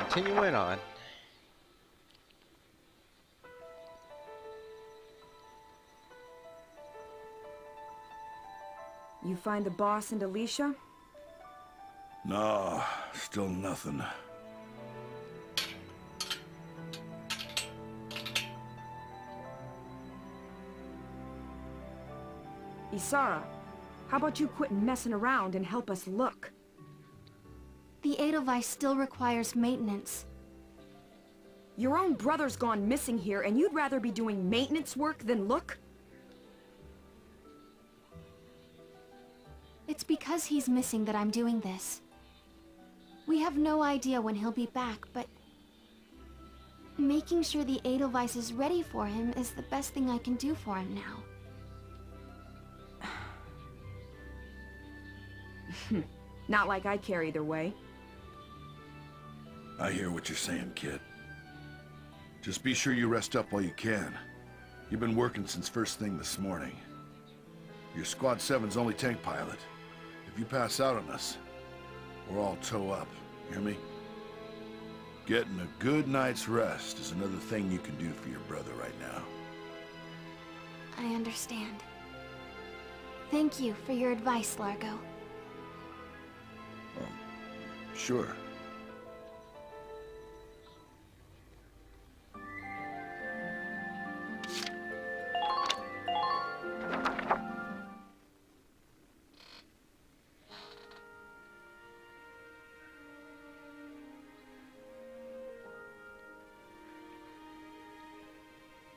continuing on. You find the boss and Alicia? No, still nothing. Isara, how about you quit messing around and help us look? The Edelweiss still requires maintenance. Your own brother's gone missing here, and you'd rather be doing maintenance work than look? It's because he's missing that I'm doing this. We have no idea when he'll be back, but making sure the Edelweiss is ready for him is the best thing I can do for him now. Not like I care either way. I hear what you're saying, kid. Just be sure you rest up while you can. You've been working since first thing this morning. You're Squad 7's only tank pilot. If you pass out on us, we're all toe up. Hear me? Getting a good night's rest is another thing you can do for your brother right now. I understand. Thank you for your advice, Largo. Sure.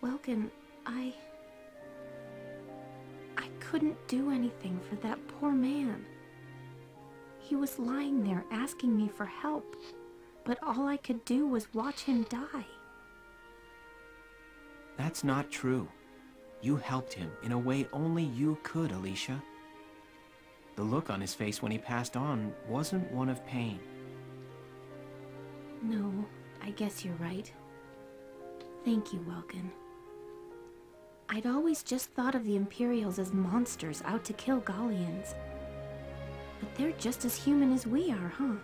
Welkin, I couldn't do anything for that poor man. He was lying there asking me for help, but all I could do was watch him die. That's not true. You helped him in a way only you could, Alicia. The look on his face when he passed on wasn't one of pain. No, I guess you're right. Thank you, Welkin. I'd always just thought of the Imperials as monsters out to kill Gallians. But they're just as human as we are, huh?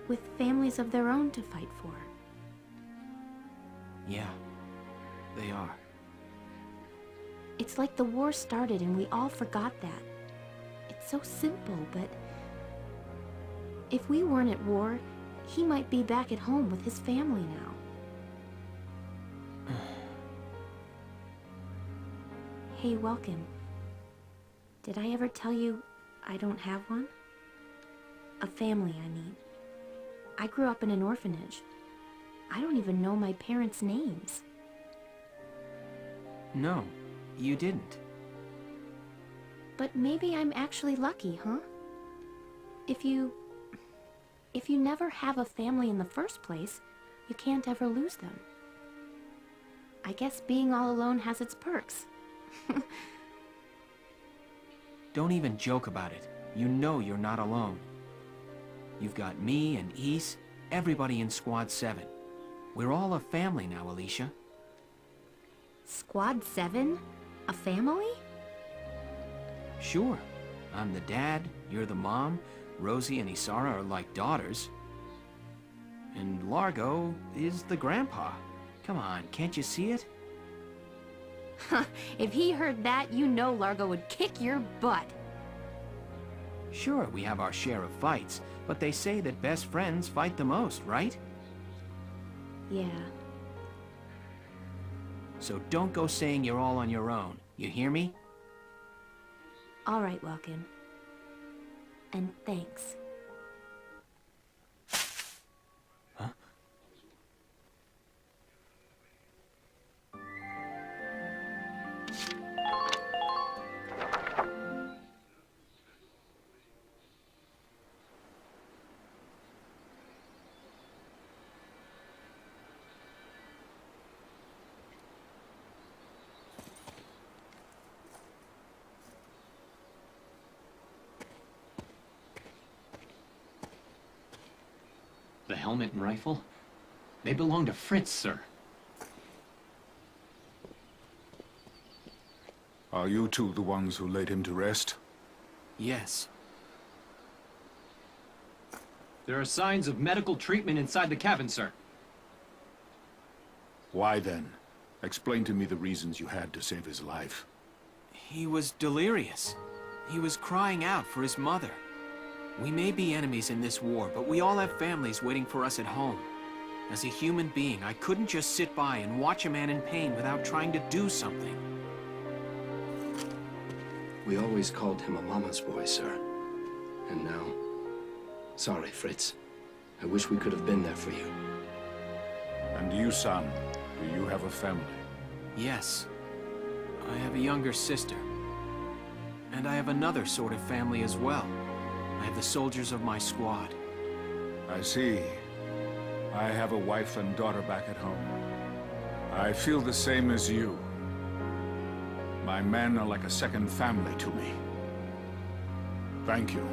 With families of their own to fight for. Yeah, they are. It's like the war started and we all forgot that. It's so simple, but if we weren't at war, he might be back at home with his family now. Hey, Welkin. Did I ever tell you I don't have one? A family, I mean. I grew up in an orphanage. I don't even know my parents' names. No, you didn't. But maybe I'm actually lucky, huh? If you never have a family in the first place, you can't ever lose them. I guess being all alone has its perks. Don't even joke about it. You know you're not alone. You've got me and Ys, everybody in Squad 7. We're all a family now, Alicia. Squad 7? A family? Sure. I'm the dad, you're the mom, Rosie and Isara are like daughters. And Largo is the grandpa. Come on, can't you see it? If he heard that, you know Largo would kick your butt. Sure, we have our share of fights, but they say that best friends fight the most, right? Yeah. So don't go saying you're all on your own. You hear me? All right, Welkin. And thanks. Huh? The helmet and rifle? They belong to Fritz, sir. Are you two the ones who laid him to rest? Yes. There are signs of medical treatment inside the cabin, sir. Why then? Explain to me the reasons you had to save his life. He was delirious. He was crying out for his mother. We may be enemies in this war, but we all have families waiting for us at home. As a human being, I couldn't just sit by and watch a man in pain without trying to do something. We always called him a mama's boy, sir. And now... Sorry, Fritz. I wish we could have been there for you. And you, son, do you have a family? Yes. I have a younger sister. And I have another sort of family as well. I have the soldiers of my squad. I see. I have a wife and daughter back at home. I feel the same as you. My men are like a second family to me. Thank you.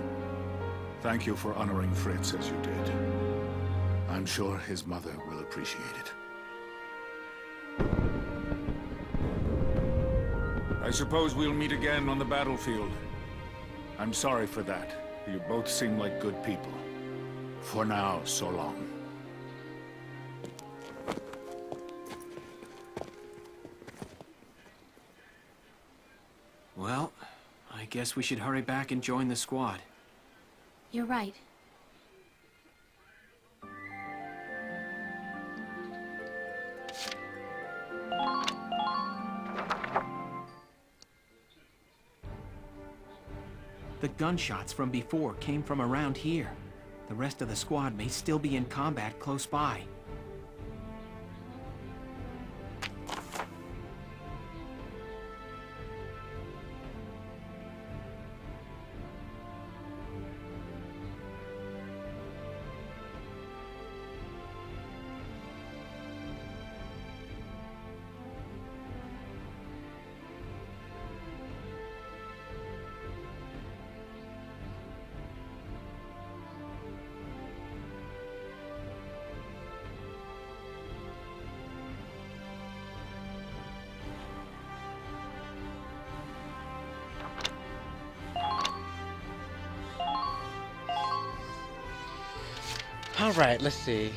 Thank you for honoring Fritz as you did. I'm sure his mother will appreciate it. I suppose we'll meet again on the battlefield. I'm sorry for that. You both seem like good people. For now, so long. Well, I guess we should hurry back and join the squad. You're right. The gunshots from before came from around here. The rest of the squad may still be in combat close by. Alright, let's see.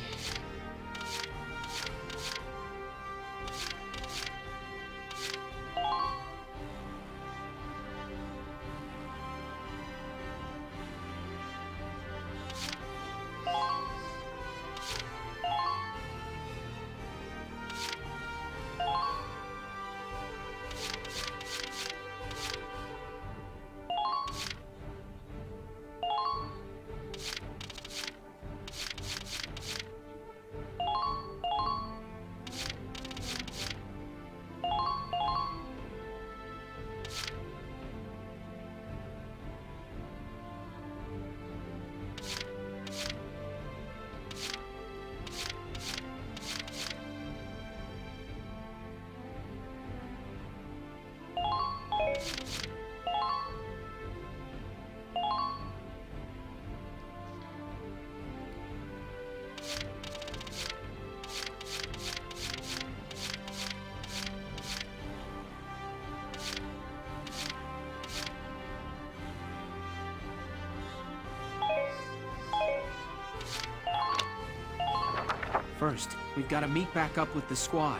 First, we've got to meet back up with the squad.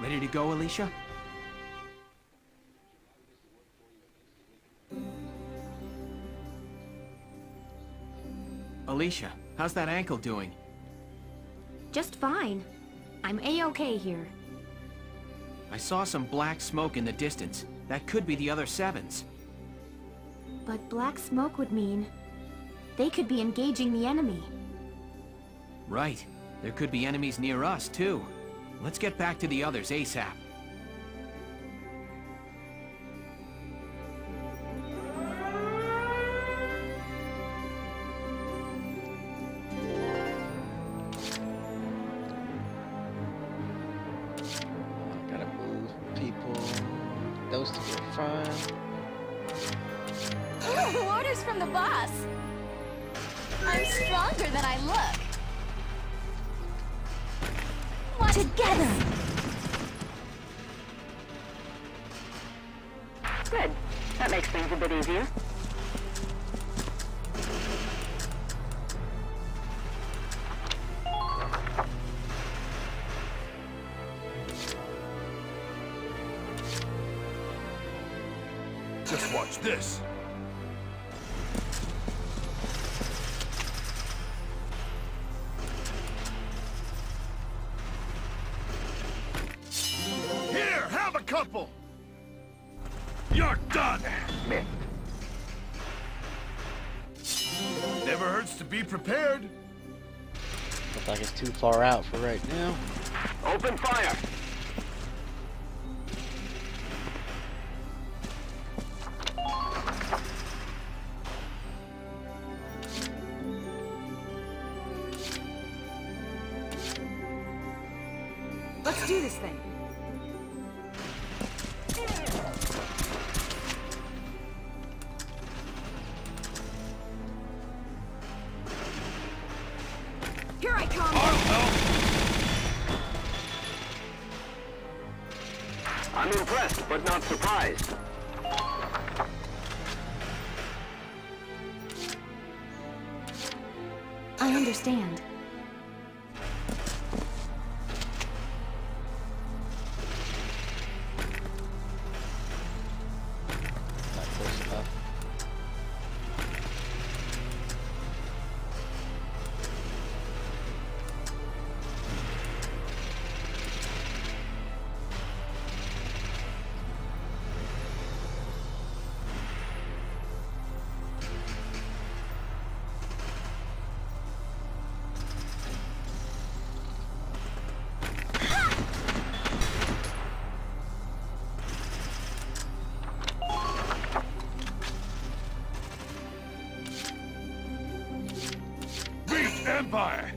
Ready to go, Alicia? Alicia, how's that ankle doing? Just fine. I'm A-okay here. I saw some black smoke in the distance. That could be the other Sevens. But black smoke would mean they could be engaging the enemy. Right. There could be enemies near us, too. Let's get back to the others ASAP. Gotta move people. Those two are fine. Orders from the boss. I'm stronger than I look. Together! Good. That makes things a bit easier. Just watch this. Here, have a couple. You're done. Never hurts to be prepared. Looks like it's too far out for right now. Open fire! Let's do this thing. Here I come! I'm impressed, but not surprised. I understand. Not close enough. Beat Empire!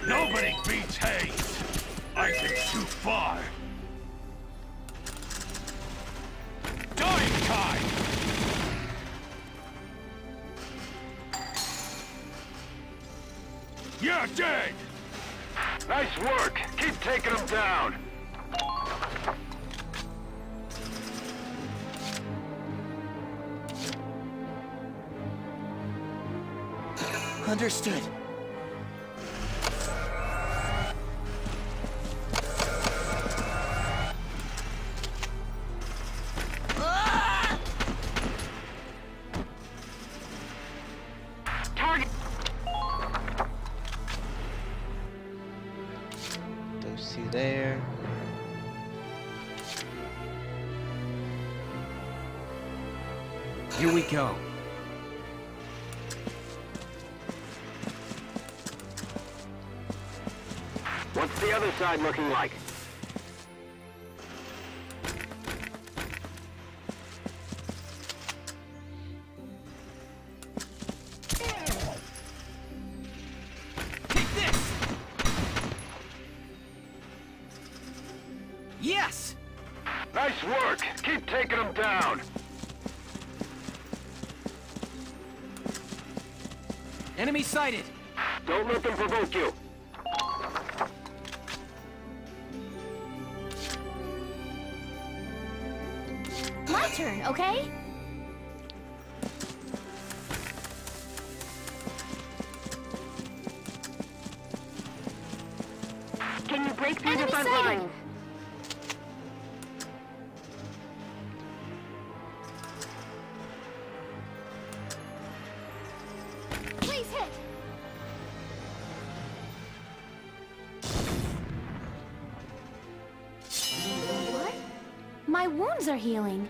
Nobody beats Hayes! I think too far! Dying time! You're dead! Nice work! Keep taking them down! Understood. Target! Those two there. Here we go. What's the other side looking like? Take this! Yes! Nice work! Keep taking them down! Enemy sighted! Don't let them provoke you! My turn, okay? Can you break through Enemy the front sighted. lines? Please hit! What? My wounds are healing.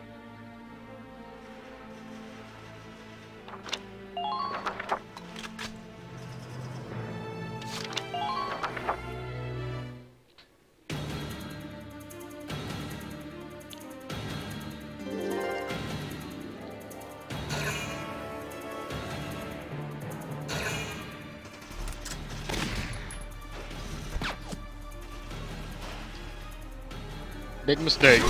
Big mistake.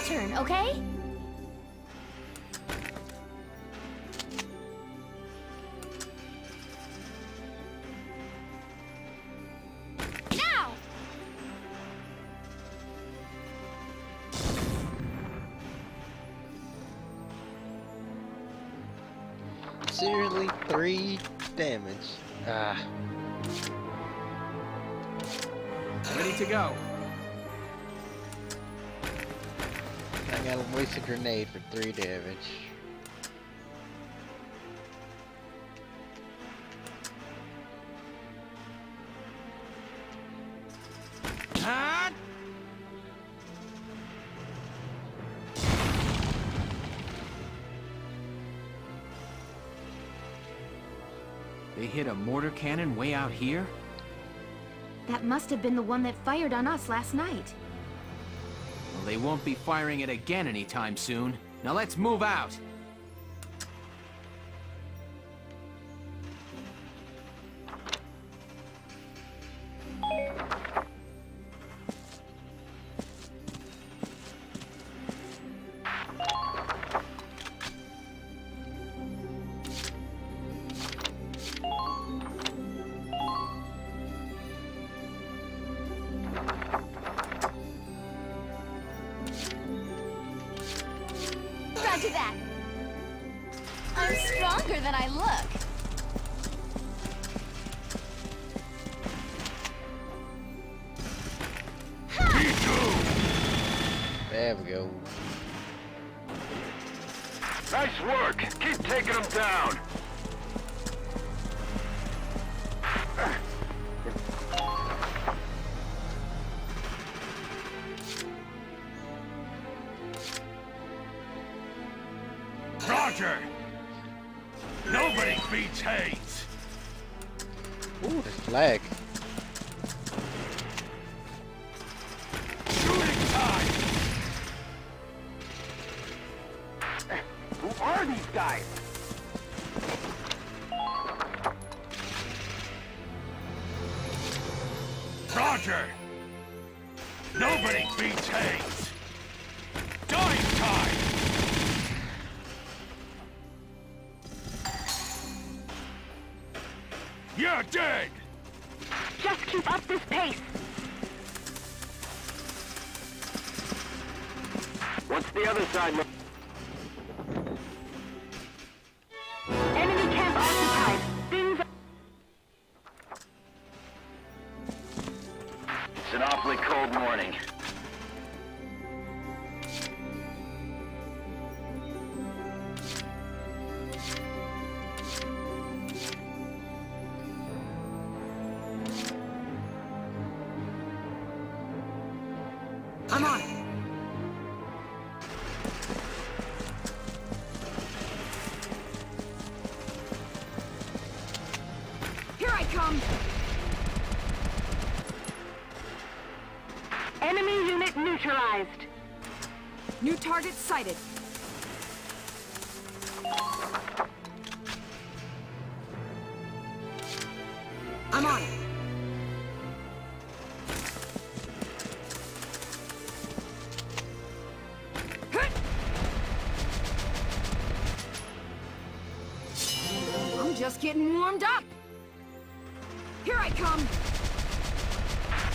turn, okay? Now! Seriously, 3 damage. Ah. Ready to go. I gotta waste a grenade for 3 damage. Ah! They hit a mortar cannon way out here? That must have been the one that fired on us last night. Well, they won't be firing it again anytime soon. Now let's move out. Roger that. I'm stronger than I look. There we go. Nice work. Keep taking them down. Roger! Nobody beats Hayes! Ooh, the flag. Shooting time! Who are these guys? Roger! Nobody beats Hayes! Dying time! You're dead! Just keep up this pace. What's the other side look? Enemy camp occupied. Things It's an awfully cold morning. I'm on it. Here I come. enemy unit neutralized. New target sighted. I'm on it. I'm just getting warmed up. Here I come.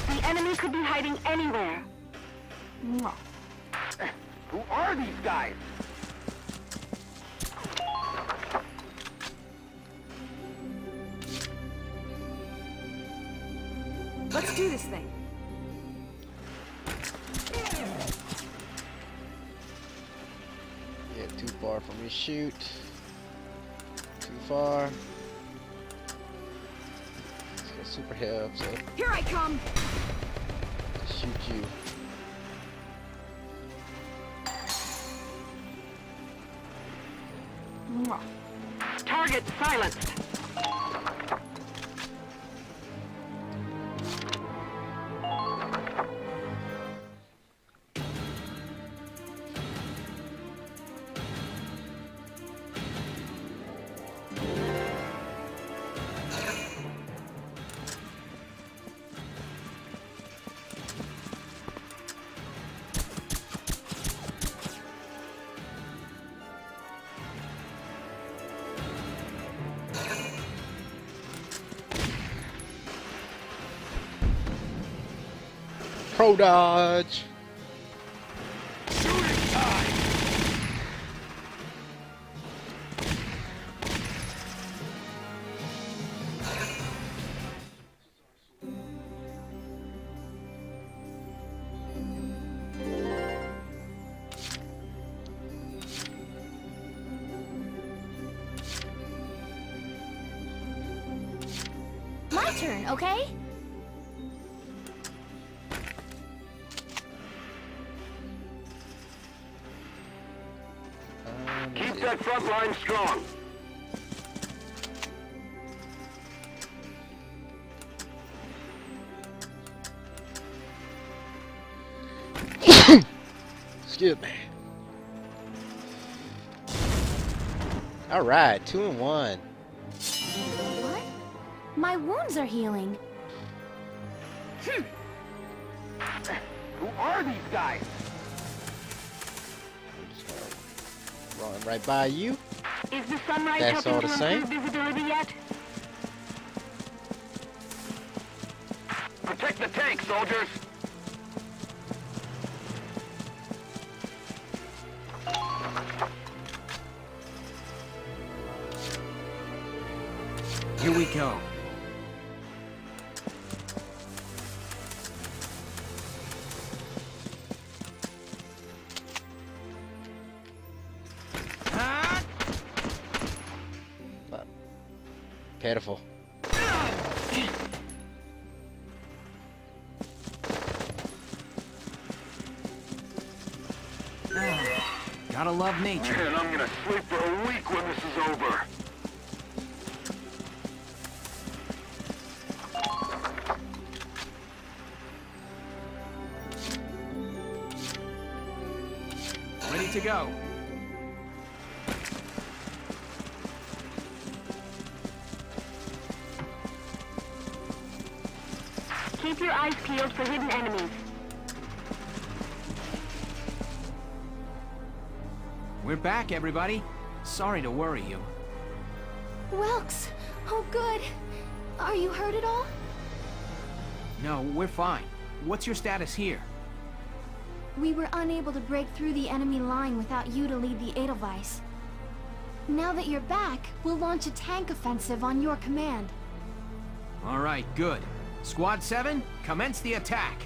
The enemy could be hiding anywhere. Mwah. Who are these guys? Let's do this thing. Yeah, too far from me. Shoot. Too far. It's got super help, so Here I come. just shoot you. Mwah. Target silenced. Pro dodge. Shooting time! My turn, okay? Keep that front line strong. Excuse me. All right, 2 and 1. What? My wounds are healing. Who are these guys? Run right by you. Is the sunrise That's all helping the to same. improve visibility yet? Protect the tank, soldiers. Here we go. Pitiful. Gotta love nature. Man, I'm gonna sleep for a week when this is over. Ready to go. Keep your eyes peeled for hidden enemies. We're back, everybody. Sorry to worry you. Welks! Oh, good. Are you hurt at all? No, we're fine. What's your status here? We were unable to break through the enemy line without you to lead the Edelweiss. Now that you're back, we'll launch a tank offensive on your command. All right, good. Squad 7, commence the attack.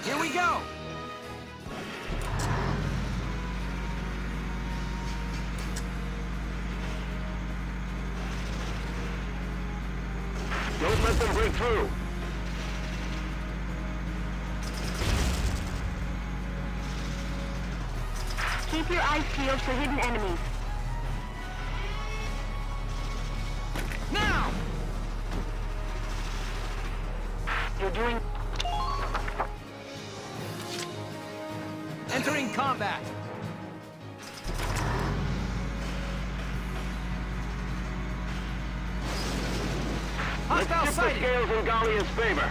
Here we go! Don't let them break through. Keep your eyes peeled for hidden enemies. Now! You're doing... Entering combat. Let's Hostile tip the sighting! scales in Gallia's favor.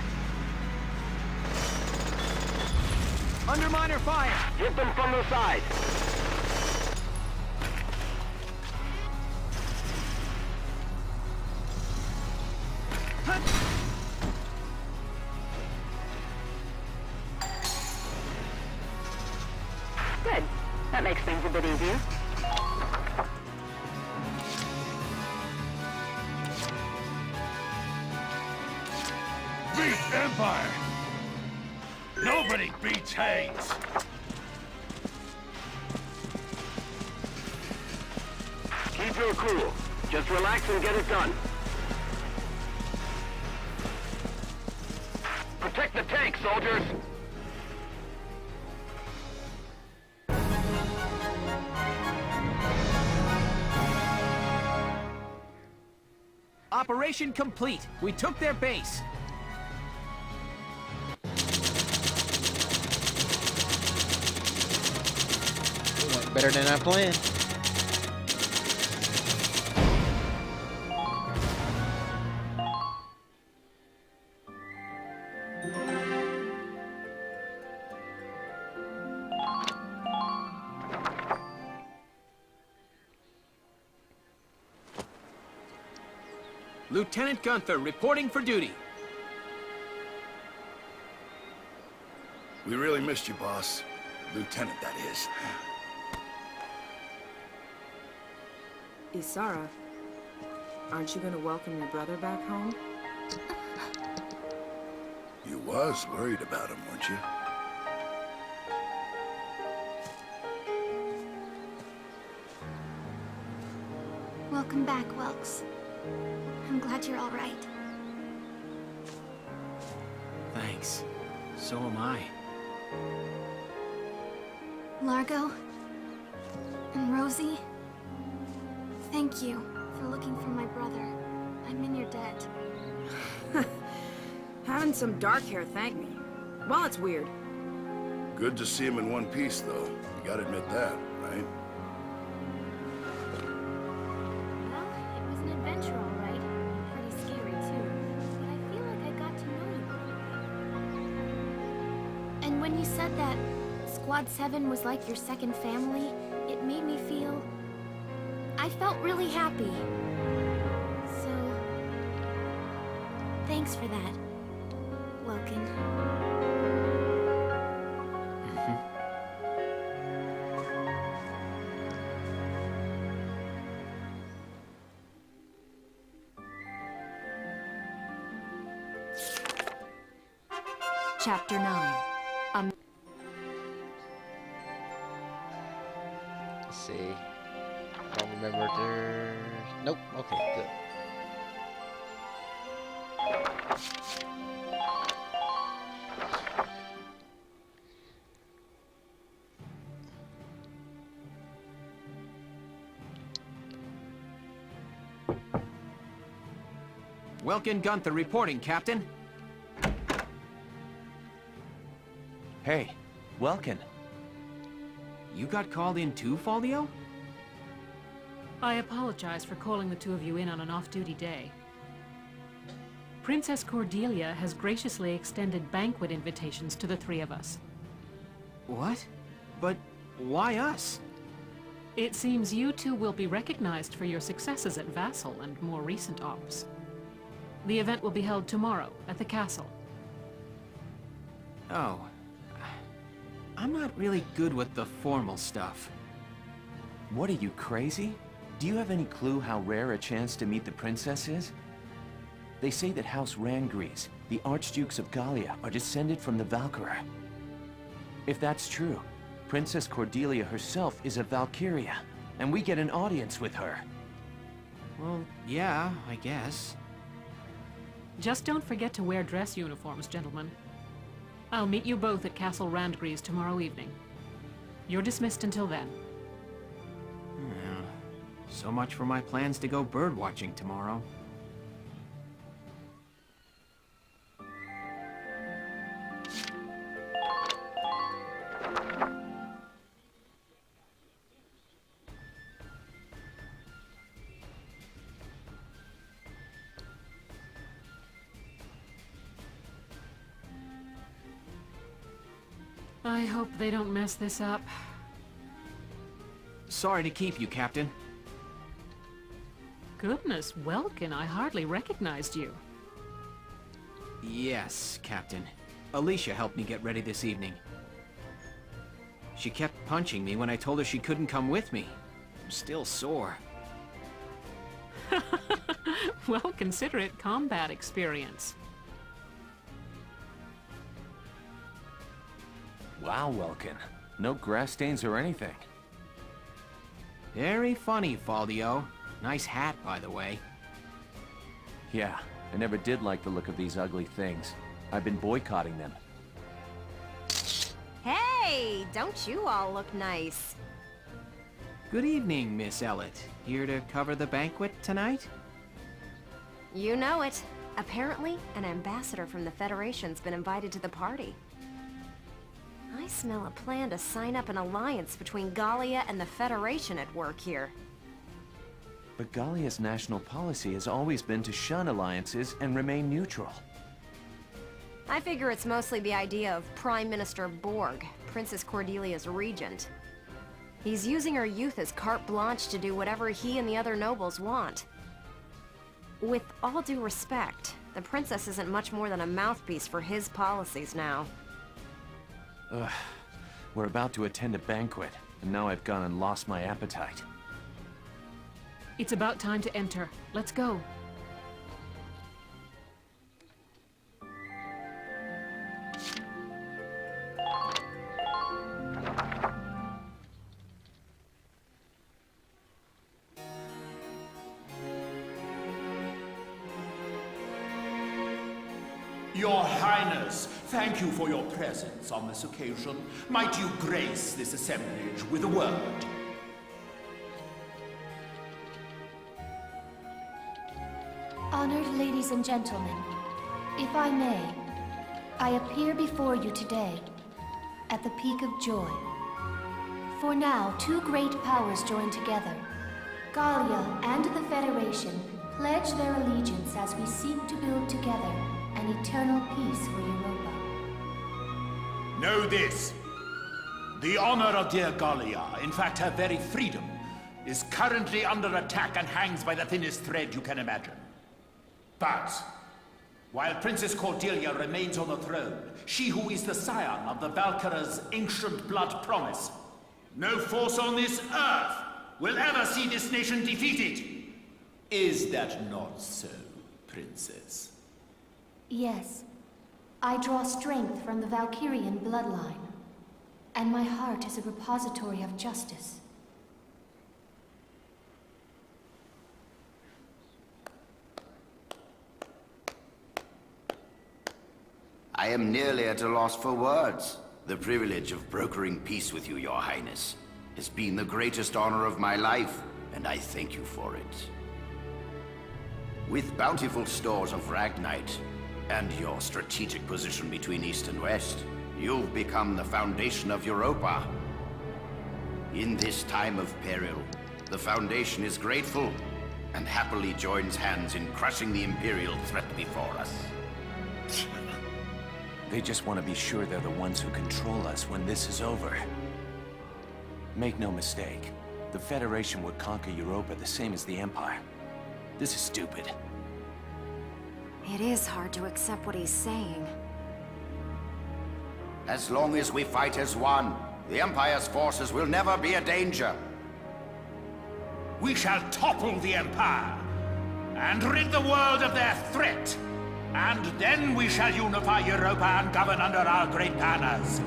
Underminer fire! Hit them from the side. Good. That makes things a bit easier. Beat Empire! Nobody beats Hayes! Keep your cool. Just relax and get it done. Protect the tank, soldiers! Operation complete. We took their base. Went better than I planned. Lieutenant Gunther reporting for duty. We really missed you, boss. Lieutenant, that is. Isara, aren't you gonna welcome your brother back home? You was worried about him, weren't you? Welcome back, Welks. I'm glad you're all right. Thanks. So am I. Largo and Rosie, thank you for looking for my brother. I'm in your debt. Having some dark hair thank me. Well, it's weird. Good to see him in one piece, though. You gotta admit that, right? Well, it was an adventure, all right. Pretty scary, too. But I feel like I got to know you a little bit. And when you said that Squad 7 was like your second family, it made me feel... I felt really happy. So... thanks for that, Welkin. Chapter 9. Let's see. Don't remember there. Nope. Okay, good. Welkin Gunther reporting, Captain. Hey, Welkin. You got called in too, Faldio? I apologize for calling the two of you in on an off-duty day. Princess Cordelia has graciously extended banquet invitations to the three of us. What? But why us? It seems you two will be recognized for your successes at Vassal and more recent ops. The event will be held tomorrow at the castle. Oh. I'm not really good with the formal stuff. What are you, crazy? Do you have any clue how rare a chance to meet the princess is? They say that House Rangries, the Archdukes of Gallia, are descended from the Valkyria. If that's true, Princess Cordelia herself is a Valkyria, and we get an audience with her. Well, yeah, I guess. Just don't forget to wear dress uniforms, gentlemen. I'll meet you both at Castle Randgries tomorrow evening. You're dismissed until then. Yeah. So much for my plans to go birdwatching tomorrow. I hope they don't mess this up. Sorry to keep you, Captain. Goodness, Welkin, I hardly recognized you. Yes, Captain. Alicia helped me get ready this evening. She kept punching me when I told her she couldn't come with me. I'm still sore. Well, consider it combat experience. Wow, Welkin. No grass stains or anything. Very funny, Faldio. Nice hat, by the way. Yeah, I never did like the look of these ugly things. I've been boycotting them. Hey, don't you all look nice? Good evening, Miss Ellett. Here to cover the banquet tonight? You know it. Apparently, an ambassador from the Federation's been invited to the party. I smell a plan to sign up an alliance between Gallia and the Federation at work here. But Gallia's national policy has always been to shun alliances and remain neutral. I figure it's mostly the idea of Prime Minister Borg, Princess Cordelia's regent. He's using her youth as carte blanche to do whatever he and the other nobles want. With all due respect, the princess isn't much more than a mouthpiece for his policies now. Ugh. We're about to attend a banquet, and now I've gone and lost my appetite. It's about time to enter. Let's go. Your Highness, thank you for your presence on this occasion. Might you grace this assemblage with a word? Honored ladies and gentlemen, if I may, I appear before you today at the peak of joy. For now, two great powers join together. Gallia and the Federation pledge their allegiance as we seek to build together an eternal peace for Europa. Know this. The honor of dear Gallia, in fact her very freedom, is currently under attack and hangs by the thinnest thread you can imagine. But, while Princess Cordelia remains on the throne, she who is the scion of the Valkyria's ancient blood promise, no force on this earth will ever see this nation defeated. Is that not so, Princess? Yes, I draw strength from the Valkyrian bloodline, and my heart is a repository of justice. I am nearly at a loss for words. The privilege of brokering peace with you, Your Highness, has been the greatest honor of my life, and I thank you for it. With bountiful stores of Ragnite, and your strategic position between East and West, you've become the foundation of Europa. In this time of peril, the Foundation is grateful, and happily joins hands in crushing the Imperial threat before us. They just want to be sure they're the ones who control us when this is over. Make no mistake, the Federation would conquer Europa the same as the Empire. This is stupid. It is hard to accept what he's saying. As long as we fight as one, the Empire's forces will never be a danger. We shall topple the Empire, and rid the world of their threat. And then we shall unify Europa and govern under our great banners.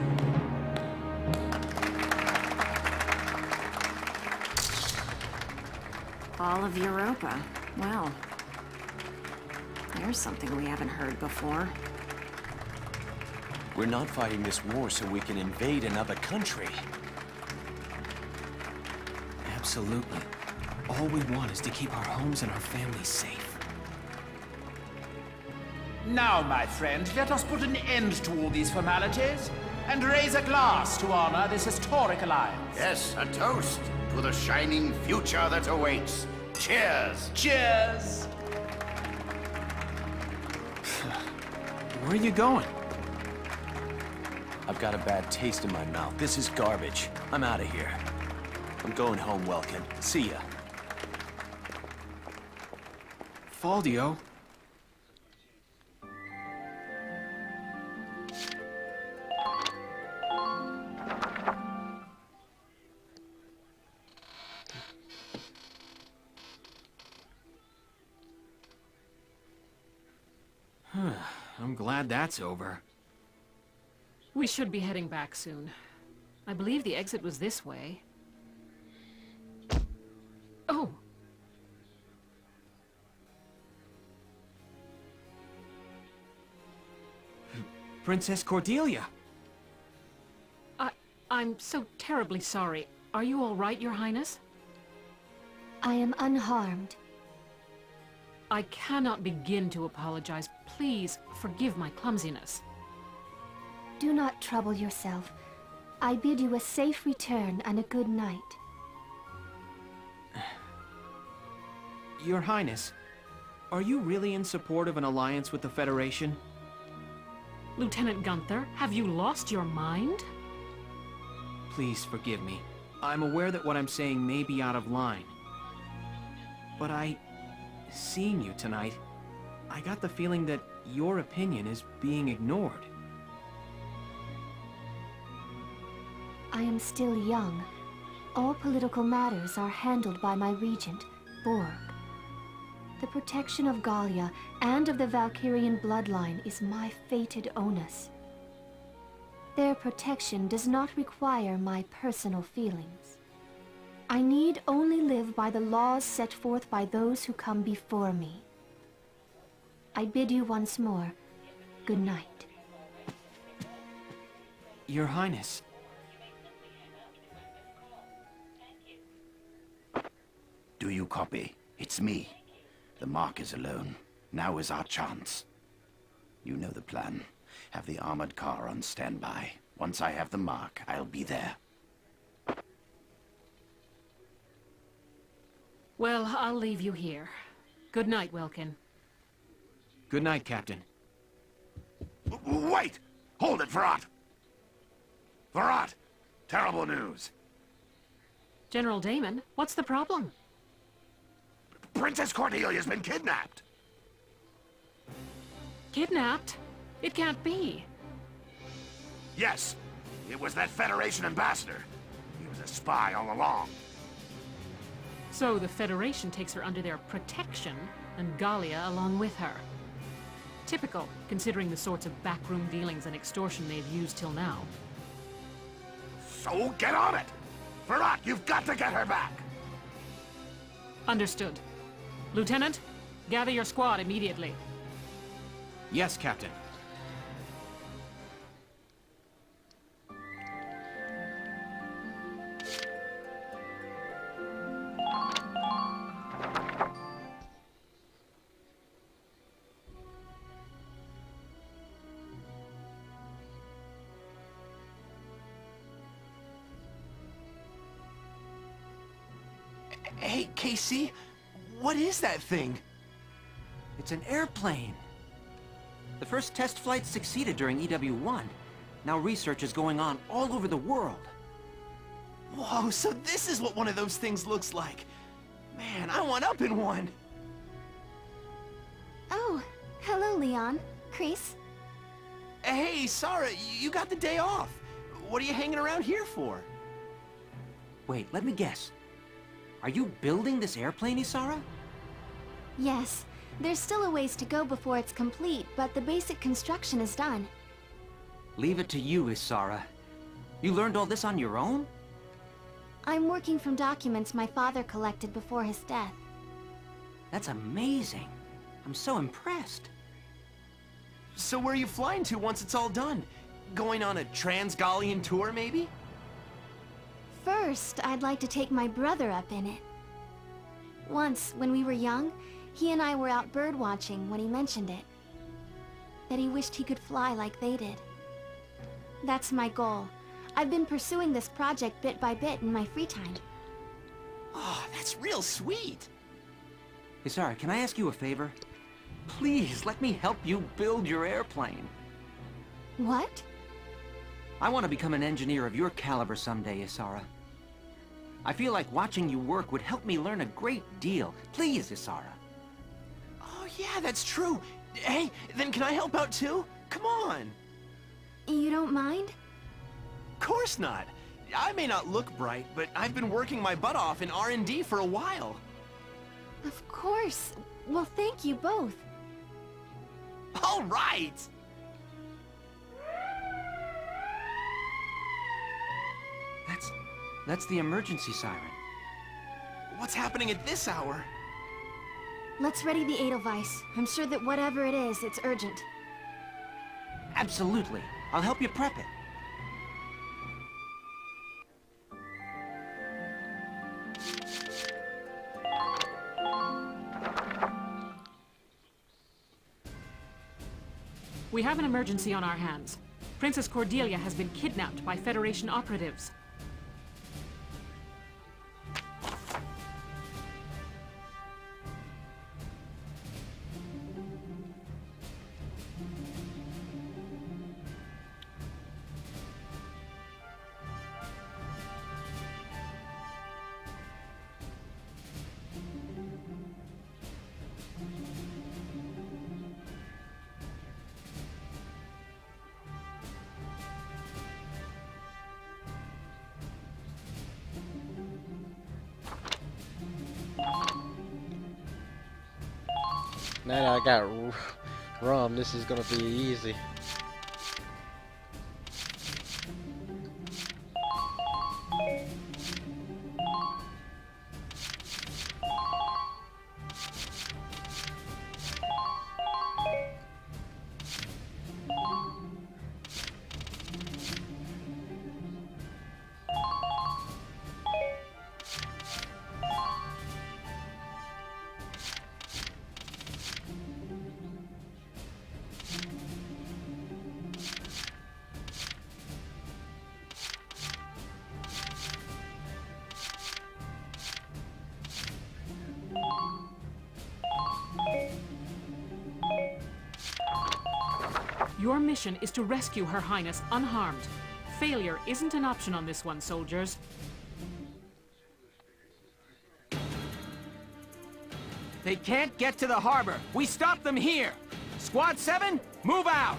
All of Europa. Well, there's something we haven't heard before. We're not fighting this war so we can invade another country. Absolutely. All we want is to keep our homes and our families safe. Now, my friend, let us put an end to all these formalities and raise a glass to honor this historic alliance. Yes, a toast to the shining future that awaits. Cheers! Cheers! Where are you going? I've got a bad taste in my mouth. This is garbage. I'm out of here. I'm going home, Welkin. See ya. Faldio? I'm glad that's over. We should be heading back soon. I believe the exit was this way. Oh! Princess Cordelia! I'm so terribly sorry. Are you all right, Your Highness? I am unharmed. I cannot begin to apologize. Please forgive my clumsiness. Do not trouble yourself. I bid you a safe return and a good night. Your Highness, are you really in support of an alliance with the Federation? Lieutenant Gunther, have you lost your mind? Please forgive me. I'm aware that what I'm saying may be out of line. But I seeing you tonight, I got the feeling that your opinion is being ignored. I am still young. All political matters are handled by my regent, Borg. The protection of Gallia and of the Valkyrian bloodline is my fated onus. Their protection does not require my personal feelings. I need only live by the laws set forth by those who come before me. I bid you once more, good night. Your Highness. Do you copy? It's me. The mark is alone. Now is our chance. You know the plan. Have the armored car on standby. Once I have the mark, I'll be there. Well, I'll leave you here. Good night, Welkin. Good night, Captain. Wait! Hold it, Varrot! Varrot! Terrible news. General Damon, what's the problem? Princess Cordelia's been kidnapped! Kidnapped? It can't be. Yes, it was that Federation ambassador. He was a spy all along. So the Federation takes her under their protection, and Gallia along with her. Typical, considering the sorts of backroom dealings and extortion they've used till now. So get on it! Varrot, you've got to get her back! Understood. Lieutenant, gather your squad immediately. Yes, Captain. Hey, Casey, what is that thing? It's an airplane. The first test flight succeeded during EW1. Now research is going on all over the world. Whoa, so this is what one of those things looks like. Man, I want up in one. Oh, hello, Leon. Chris. Hey, Sarah, you got the day off. What are you hanging around here for? Wait, let me guess. Are you building this airplane, Isara? Yes, there's still a ways to go before it's complete, but the basic construction is done. Leave it to you, Isara. You learned all this on your own? I'm working from documents my father collected before his death. That's amazing. I'm so impressed. So where are you flying to once it's all done? Going on a Trans-Gallian tour, maybe? First, I'd like to take my brother up in it. Once, when we were young, he and I were out birdwatching when he mentioned it. That he wished he could fly like they did. That's my goal. I've been pursuing this project bit by bit in my free time. Oh, that's real sweet. Isara, can I ask you a favor? Please, let me help you build your airplane. What? I want to become an engineer of your caliber someday, Isara. I feel like watching you work would help me learn a great deal. Please, Isara. Oh, yeah, that's true. Hey, then can I help out too? Come on. You don't mind? Of course not. I may not look bright, but I've been working my butt off in R&D for a while. Of course. Well, thank you both. All right! That's the emergency siren. What's happening at this hour? Let's ready the Edelweiss. I'm sure that whatever it is, it's urgent. Absolutely. I'll help you prep it. We have an emergency on our hands. Princess Cordelia has been kidnapped by Federation operatives. Now that I got rum, this is gonna be easy. Your mission is to rescue Her Highness unharmed. Failure isn't an option on this one, soldiers. They can't get to the harbor. We stop them here. Squad 7, move out!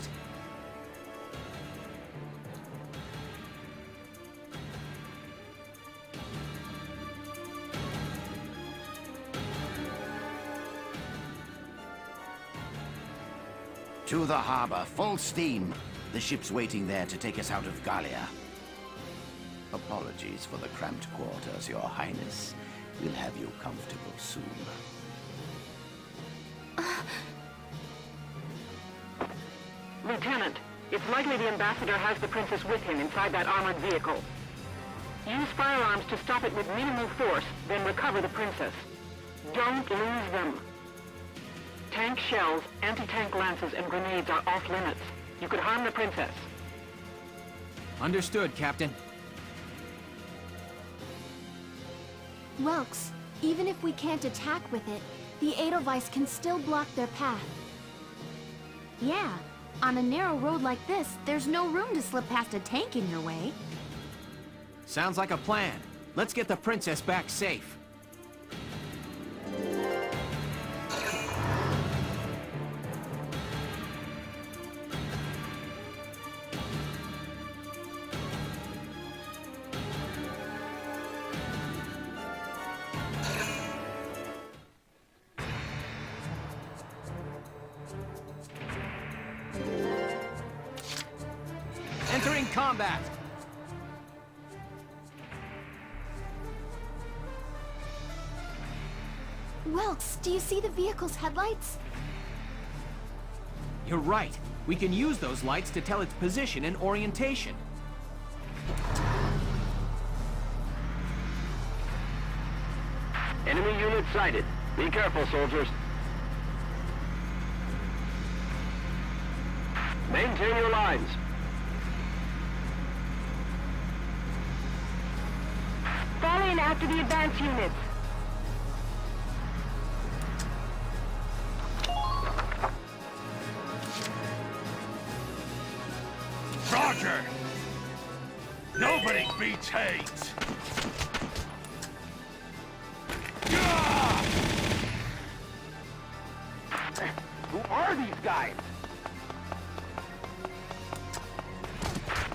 To the harbor, full steam. The ship's waiting there to take us out of Gallia. Apologies for the cramped quarters, Your Highness. We'll have you comfortable soon. Lieutenant, it's likely the ambassador has the princess with him inside that armored vehicle. Use firearms to stop it with minimal force, then recover the princess. Don't lose them. Tank shells, anti-tank lances, and grenades are off limits. You could harm the princess. Understood, Captain. Welks, even if we can't attack with it, the Edelweiss can still block their path. Yeah, on a narrow road like this, there's no room to slip past a tank in your way. Sounds like a plan. Let's get the princess back safe. Entering combat! Welks, do you see the vehicle's headlights? You're right. We can use those lights to tell its position and orientation. Enemy unit sighted. Be careful, soldiers. Maintain your lines. Fall in after the advance units. Roger! Nobody beats hate! Who are these guys?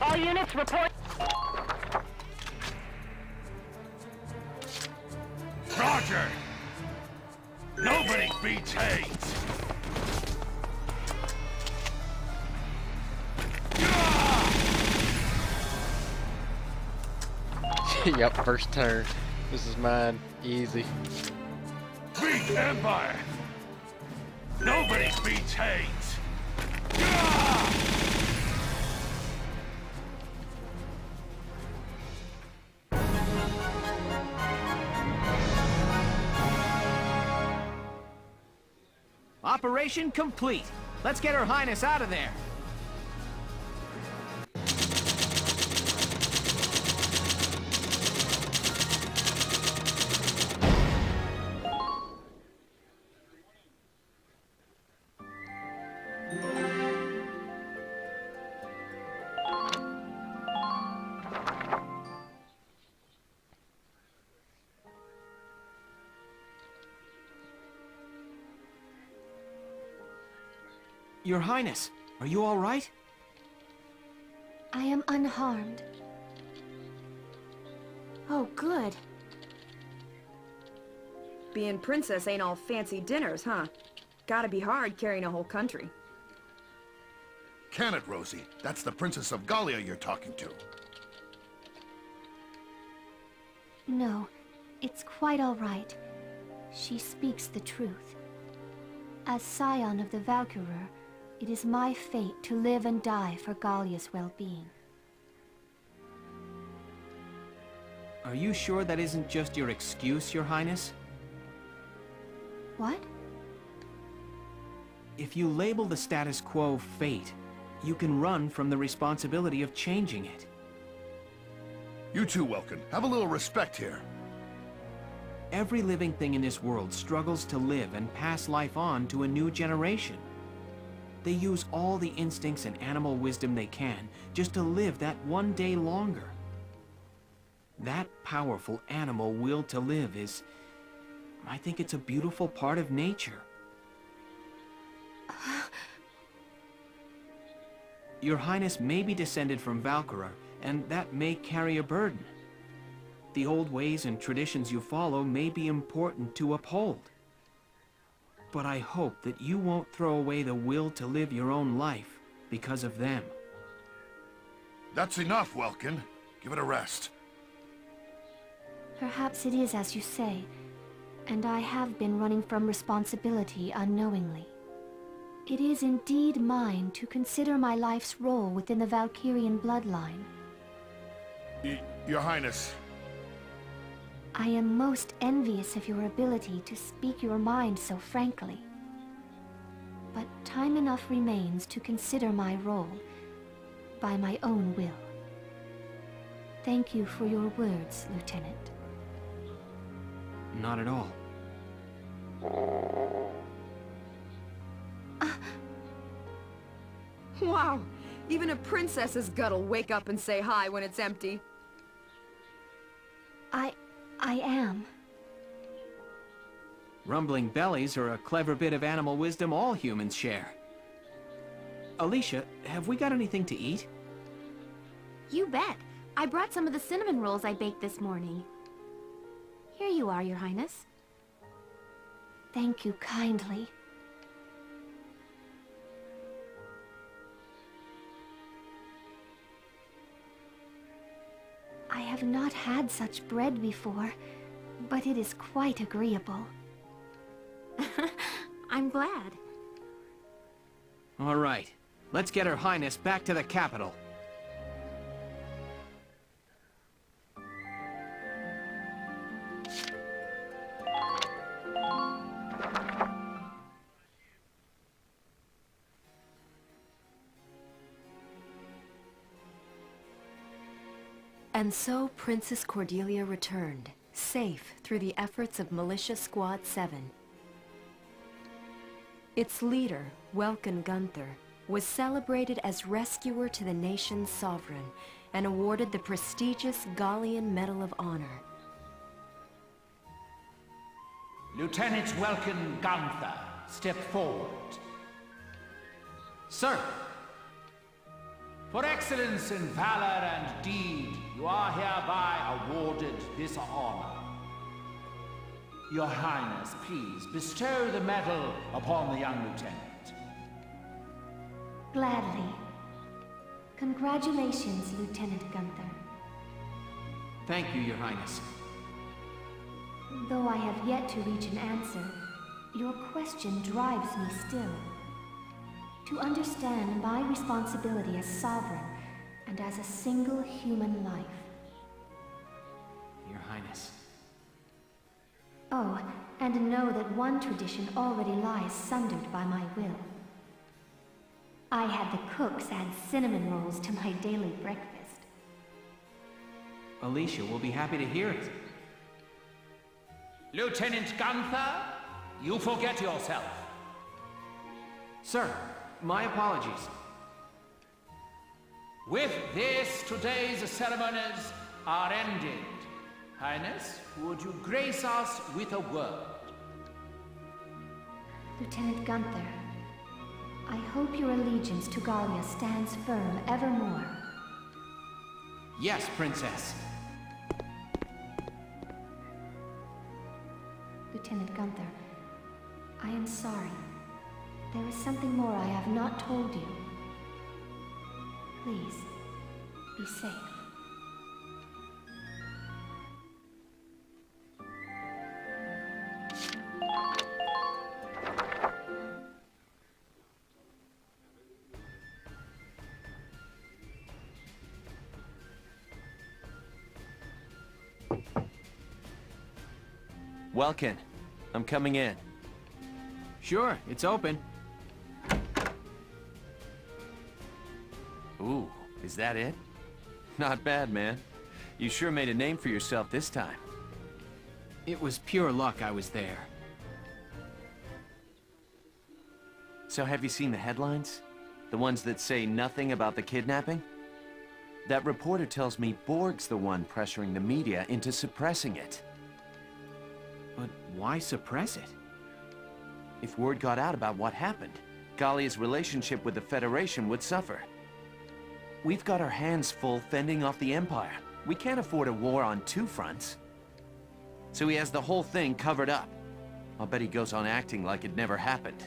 All units report. Roger! Nobody beats hate! Yep, first turn. This is mine. Easy. Beat Empire! Nobody beats hate! Operation complete. Let's get Her Highness out of there. Your Highness, are you all right? I am unharmed. Oh, good. Being princess ain't all fancy dinners, huh? Gotta be hard carrying a whole country. Can it, Rosie? That's the Princess of Gallia you're talking to. No, it's quite all right. She speaks the truth. As scion of the Valkyria, it is my fate to live and die for Gallia's well-being. Are you sure that isn't just your excuse, Your Highness? What? If you label the status quo fate, you can run from the responsibility of changing it. You too, Welkin. Have a little respect here. Every living thing in this world struggles to live and pass life on to a new generation. They use all the instincts and animal wisdom they can just to live that one day longer. That powerful animal will to live is... I think it's a beautiful part of nature. Your Highness may be descended from Valkyria, and that may carry a burden. The old ways and traditions you follow may be important to uphold. But I hope that you won't throw away the will to live your own life because of them. That's enough, Welkin. Give it a rest. Perhaps it is as you say, and I have been running from responsibility unknowingly. It is indeed mine to consider my life's role within the Valkyrian bloodline. Your Highness. I am most envious of your ability to speak your mind so frankly. But time enough remains to consider my role by my own will. Thank you for your words, Lieutenant. Not at all. Wow! Even a princess's gut'll wake up and say hi when it's empty. I am. Rumbling bellies are a clever bit of animal wisdom all humans share. Alicia, have we got anything to eat? You bet. I brought some of the cinnamon rolls I baked this morning. Here you are, Your Highness. Thank you kindly. I have not had such bread before, but it is quite agreeable. I'm glad. All right, let's get Her Highness back to the capital. And so Princess Cordelia returned, safe through the efforts of Militia Squad 7. Its leader, Welkin Gunther, was celebrated as rescuer to the nation's sovereign and awarded the prestigious Gallian Medal of Honor. Lieutenant Welkin Gunther, step forward. Sir! For excellence in valor and deed, you are hereby awarded this honor. Your Highness, please bestow the medal upon the young lieutenant. Gladly. Congratulations, Lieutenant Gunther. Thank you, Your Highness. Though I have yet to reach an answer, your question drives me still. To understand my responsibility as sovereign and as a single human life. Your Highness. Oh, and know that one tradition already lies sundered by my will. I had the cooks add cinnamon rolls to my daily breakfast. Alicia will be happy to hear it. Lieutenant Gunther, you forget yourself. Sir, my apologies. With this, today's ceremonies are ended. Highness, would you grace us with a word? Lieutenant Gunther, I hope your allegiance to Gallia stands firm evermore. Yes, Princess. Lieutenant Gunther, I am sorry. There is something more I have not told you. Please, be safe. Welkin, I'm coming in. Sure, it's open. Ooh, is that it? Not bad, man. You sure made a name for yourself this time. It was pure luck I was there. So have you seen the headlines? The ones that say nothing about the kidnapping? That reporter tells me Borg's the one pressuring the media into suppressing it. But why suppress it? If word got out about what happened, Gallia's relationship with the Federation would suffer. We've got our hands full fending off the Empire. We can't afford a war on two fronts. So he has the whole thing covered up. I'll bet he goes on acting like it never happened.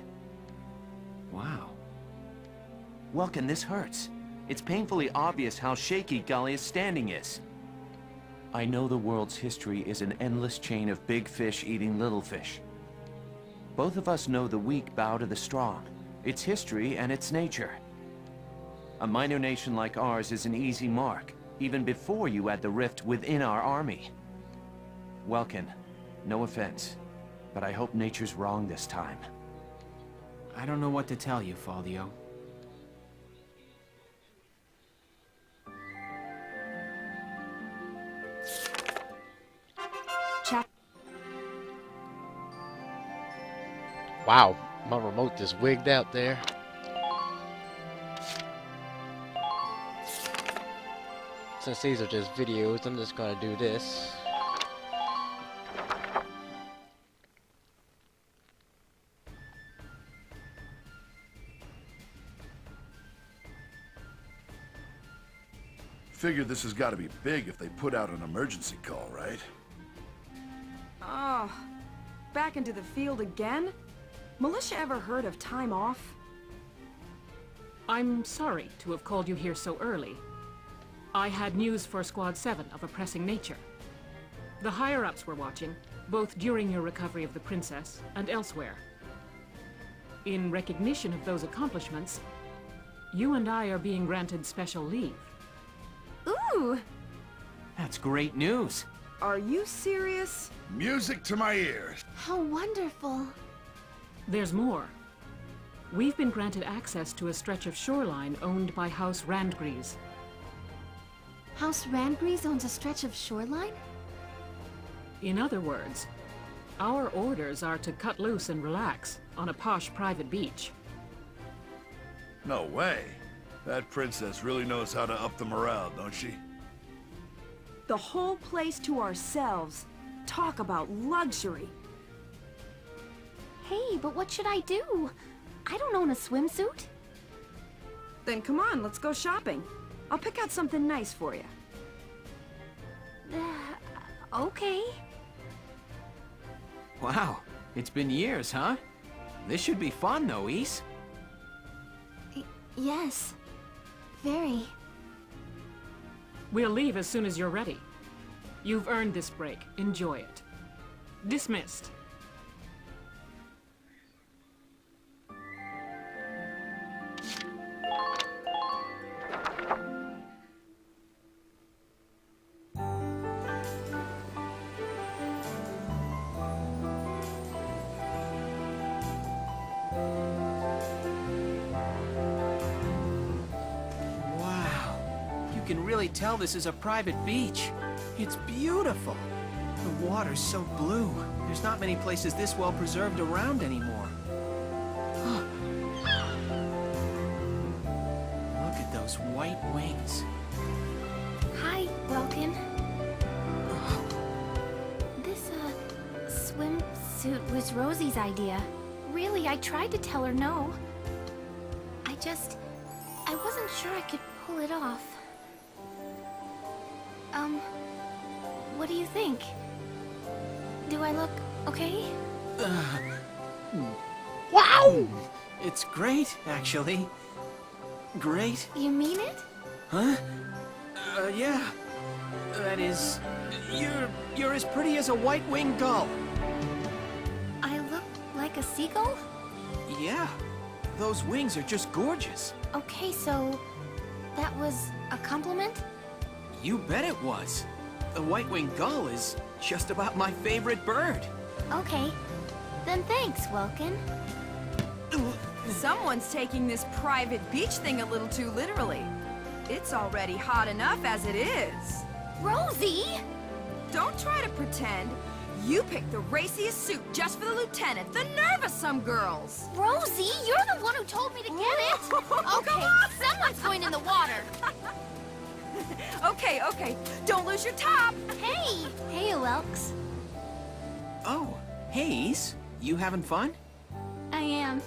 Wow. Welkin, this hurts. It's painfully obvious how shaky Gallia's standing is. I know the world's history is an endless chain of big fish eating little fish. Both of us know the weak bow to the strong. It's history and it's nature. A minor nation like ours is an easy mark, even before you add the rift within our army. Welkin, no offense, but I hope nature's wrong this time. I don't know what to tell you, Faldio. Wow, my remote just wigged out there. Since these are just videos, I'm just gonna do this. Figure this has got to be big if they put out an emergency call, right? Oh, back into the field again? Militia ever heard of time off? I'm sorry to have called you here so early. I had news for Squad 7 of a pressing nature. The higher-ups were watching, both during your recovery of the princess and elsewhere. In recognition of those accomplishments, you and I are being granted special leave. Ooh! That's great news. Are you serious? Music to my ears. How wonderful. There's more. We've been granted access to a stretch of shoreline owned by House Randgries. House Randgries owns a stretch of shoreline? In other words, our orders are to cut loose and relax on a posh private beach. No way. That princess really knows how to up the morale, don't she? The whole place to ourselves. Talk about luxury. Hey, but what should I do? I don't own a swimsuit. Then come on, let's go shopping. I'll pick out something nice for you. Okay. Wow, it's been years, huh? This should be fun, though, Ys. Yes. Very. We'll leave as soon as you're ready. You've earned this break. Enjoy it. Dismissed. You can really tell this is a private beach. It's beautiful. The water's so blue. There's not many places this well preserved around anymore. Look at those white wings. Hi, Welkin. This, swimsuit was Rosie's idea. Really, I tried to tell her no. I wasn't sure I could pull it off. What do you think? Do I look okay? Wow! It's great, actually. Great. You mean it? Huh? Yeah. That is... You're as pretty as a white-winged gull. I look like a seagull? Yeah. Those wings are just gorgeous. Okay, so... that was a compliment? You bet it was. The white-winged gull is just about my favorite bird. Okay. Then thanks, Welkin. Someone's taking this private beach thing a little too literally. It's already hot enough as it is. Rosie! Don't try to pretend. You picked the raciest suit just for the lieutenant. The nerve of some girls. Rosie, you're the one who told me to get it. Okay, someone's going in the water. Okay. Don't lose your top. Hey! Hey, Welks. Oh, Hayes, you having fun? I am.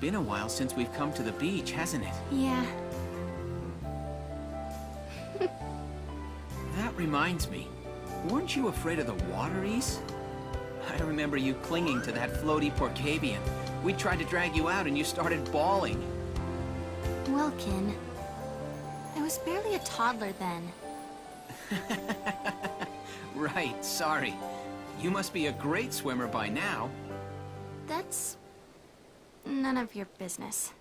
Been a while since we've come to the beach, hasn't it? Yeah. That reminds me. Weren't you afraid of the water, Ys? I remember you clinging to that floaty Porcavian. We tried to drag you out and you started bawling. Welkin. I was barely a toddler then. Right, sorry. You must be a great swimmer by now. That's... none of your business.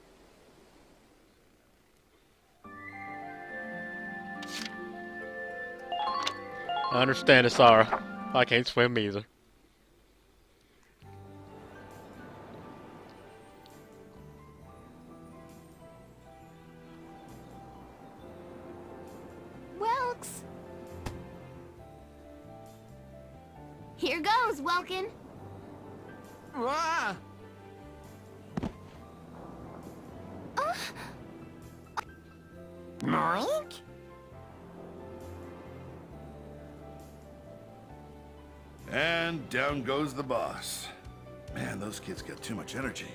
I understand it, Sarah. I can't swim either. Welks! Here goes, Welkin. Ah! Mike? And down goes the boss. Man, those kids got too much energy.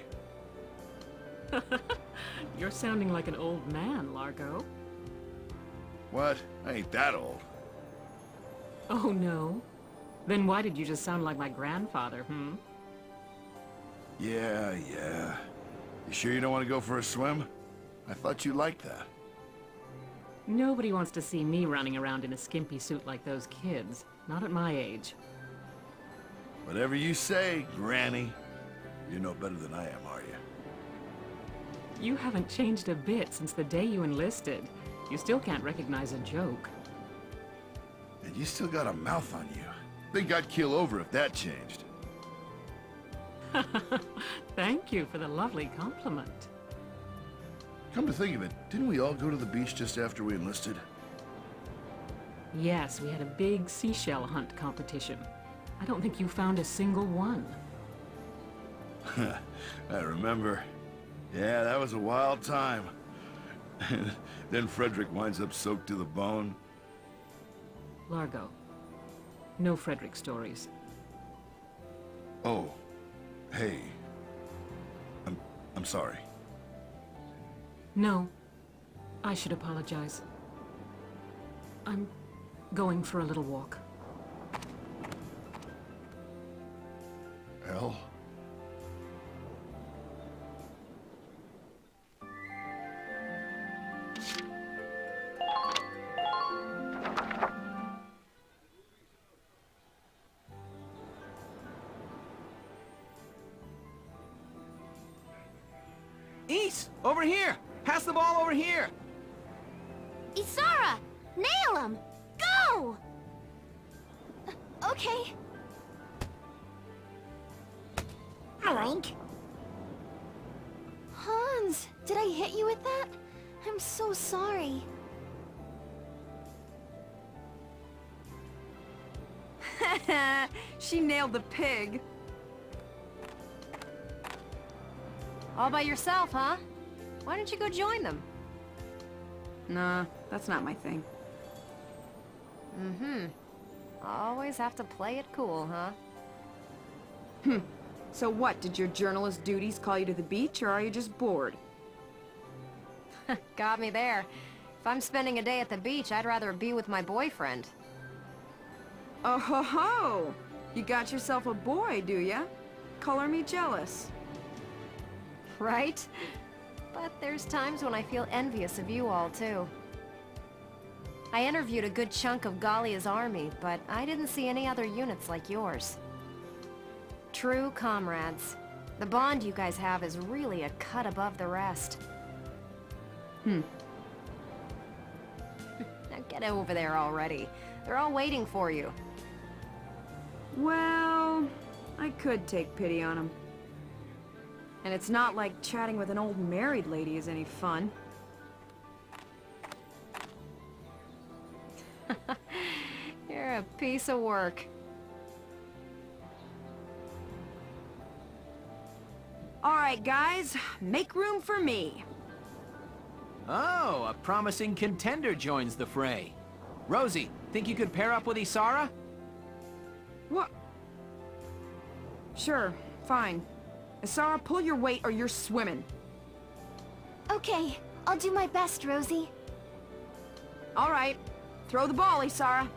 You're sounding like an old man, Largo. What? I ain't that old. Oh, no? Then why did you just sound like my grandfather, Yeah. You sure you don't want to go for a swim? I thought you liked that. Nobody wants to see me running around in a skimpy suit like those kids. Not at my age. Whatever you say, Granny. You're no better than I am, are you? You haven't changed a bit since the day you enlisted. You still can't recognize a joke. And you still got a mouth on you. Think I'd keel over if that changed. Thank you for the lovely compliment. Come to think of it, didn't we all go to the beach just after we enlisted? Yes, we had a big seashell hunt competition. I don't think you found a single one. I remember. Yeah, that was a wild time. Then Frederick winds up soaked to the bone. Largo. No Frederick stories. Oh. Hey. I'm sorry. No. I should apologize. I'm going for a little walk. Elle? Ys, over here! Pass the ball over here! Isara! Nail him! Go! Okay. Alink. Hans, did I hit you with that? I'm so sorry. She nailed the pig. All by yourself, huh? Why don't you go join them? Nah, that's not my thing. Mm-hmm. Always have to play it cool, huh? So what, did your journalist duties call you to the beach, or are you just bored? Got me there. If I'm spending a day at the beach, I'd rather be with my boyfriend. Oh ho ho! You got yourself a boy, do ya? Color me jealous. Right? But there's times when I feel envious of you all, too. I interviewed a good chunk of Gallia's army, but I didn't see any other units like yours. True comrades. The bond you guys have is really a cut above the rest. Hmm. Now get over there already. They're all waiting for you. Well, I could take pity on him. And it's not like chatting with an old married lady is any fun. You're a piece of work. All right, guys, make room for me. Oh, a promising contender joins the fray. Rosie, think you could pair up with Isara? What? Sure, fine. Isara, pull your weight or you're swimming. Okay, I'll do my best, Rosie. All right. Throw the ball, Isara.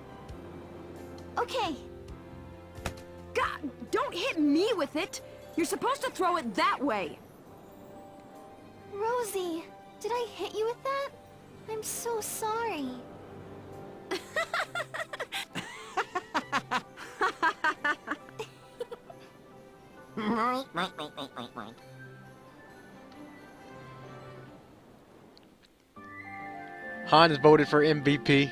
Okay. God, don't hit me with it! You're supposed to throw it that way! Rosie, did I hit you with that? I'm so sorry. Han is voted for MVP.